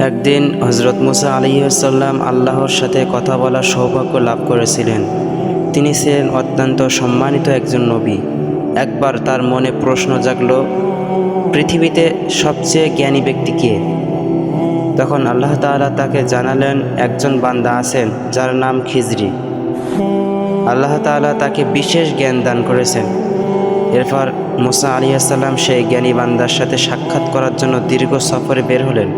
একদিন হযরত মুসা আলাইহিস সালাম আল্লাহর সাথে কথা বলার সৌভাগ্য লাভ করেছিলেন। তিনি ছিলেন অত্যন্ত সম্মানিত একজন নবী। একবার তার মনে প্রশ্ন জাগলো, পৃথিবীতে সবচেয়ে জ্ঞানী ব্যক্তি কে? তখন আল্লাহ তাআলা তাকে জানালেন, একজন বান্দা আছেন যার নাম খিজরি। আল্লাহ তাআলা তাকে বিশেষ জ্ঞান দান করেছেন। এরপর মুসা আলাইহিস সালাম সেই জ্ঞানী বান্দার সাথে সাক্ষাৎ করার জন্য দীর্ঘ সফরে বের হলেন।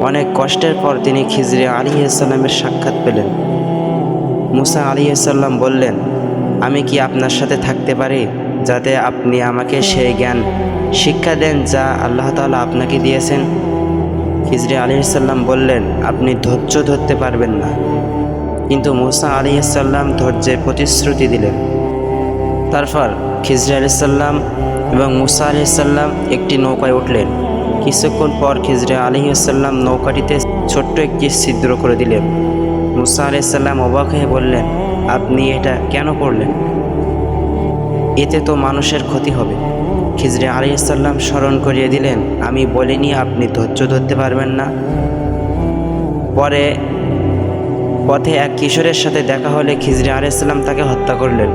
অনেক কষ্টের পর তিনি খিজরি আলাইহিস সালামের সাক্ষাৎ পেলেন। মুসা আলাইহিস সালাম বললেন, আমি কি আপনার সাথে থাকতে পারি, যাতে আপনি আমাকে সেই জ্ঞান শিক্ষা দেন যা আল্লাহ তাআলা আপনাকে দিয়েছেন? খিজরি আলাইহিস সালাম বললেন, আপনি ধৈর্য ধরতে পারবেন না। কিন্তু মুসা আলাইহিস সালাম ধৈর্যের প্রতিশ্রুতি দিলেন। তারপর খিজরি আলাইহিস সালাম এবং মুসা আলাইহিস সালাম একটি নৌকায় উঠলেন। কিছুক্ষণ পর খিজরি আলাইহিস সালাম নৌকাটিতে ছোট্ট একটি ছিদ্র করে দিলেন। মুসা আলাইহিস সালাম অবাক হয়ে বললেন, আপনি এটা কেন করলেন? এতে তো মানুষের ক্ষতি হবে। খিজরি আলাইহিস সালাম স্মরণ করিয়ে দিলেন, আমি বলিনি আপনি ধৈর্য ধরতে পারবেন না। পথে এক কিশোরের সাথে দেখা হলে খিজরি আলাইহিস সালাম তাকে হত্যা করলেন।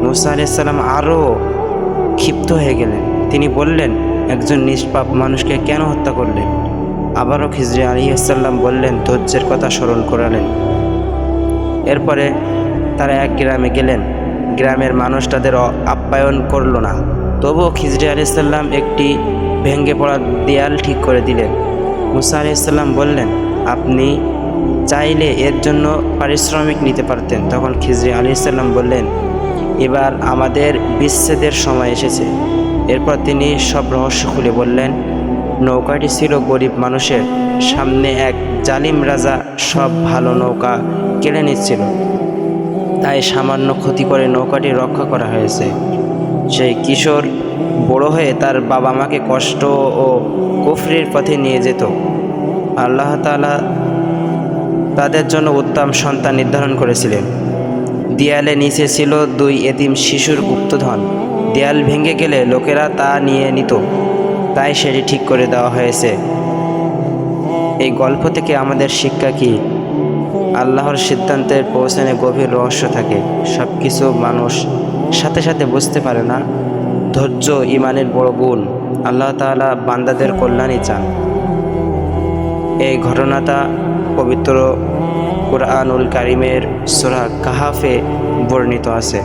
মুসা আলাইহিস সালাম আরও ক্ষিপ্ত হয়ে গেলেন। তিনি বললেন, একজন নিষ্পাপ মানুষকে কেন হত্যা করলেন? আবারও খিজরি আলাইহিস সালাম বললেন, ধৈর্যের কথা স্মরণ করালেন। এরপরে তারা এক গ্রামে গেলেন। গ্রামের মানুষ তাদের আপ্যায়ন করল না। তবুও খিজরি আলাইহিস সালাম একটি ভেঙে পড়া দেয়াল ঠিক করে দিলেন। মুসা আলাইহিস সালাম বললেন, আপনি চাইলে এর জন্য পারিশ্রমিক নিতে পারতেন। তখন খিজরি আলাইহিস সালাম বললেন, এবার আমাদের বিচ্ছেদের সময় এসেছে। এরপর তিনি সব রহস্য খুলে বললেন, নৌকাটি ছিল গরিব মানুষের। সামনে এক জালিম রাজা সব ভালো নৌকা কেড়ে নিচ্ছিল, তাই সামান্য ক্ষতি করে নৌকাটি রক্ষা করা হয়েছে। সেই কিশোর বড় হয়ে তার বাবা মাকে কষ্ট ও কুফরির পথে নিয়ে যেত। আল্লাহ তাআলা তাদের জন্য উত্তম সন্তান নির্ধারণ করেছিলেন। দেয়ালে নিচে ছিল 2 এতিম শিশুর গুপ্তধন। দেয়াল ভেঙে গেলে লোকেরা তা নিয়ে নিত, তাই সেটি ঠিক করে দেওয়া হয়েছে। এই গল্প থেকে আমাদের শিক্ষা কি? আল্লাহর সিদ্ধান্তের পৌঁছানে গভীর রহস্য থাকে। সব কিছু মানুষ সাথে সাথে বুঝতে পারে না। ধৈর্য ঈমানের বড় গুণ। আল্লাহ তাআলা বান্দাদের কল্যাণই চান। এই ঘটনাটা পবিত্র কুরআনুল কারীমের সূরা কাহফে বর্ণিত আছে।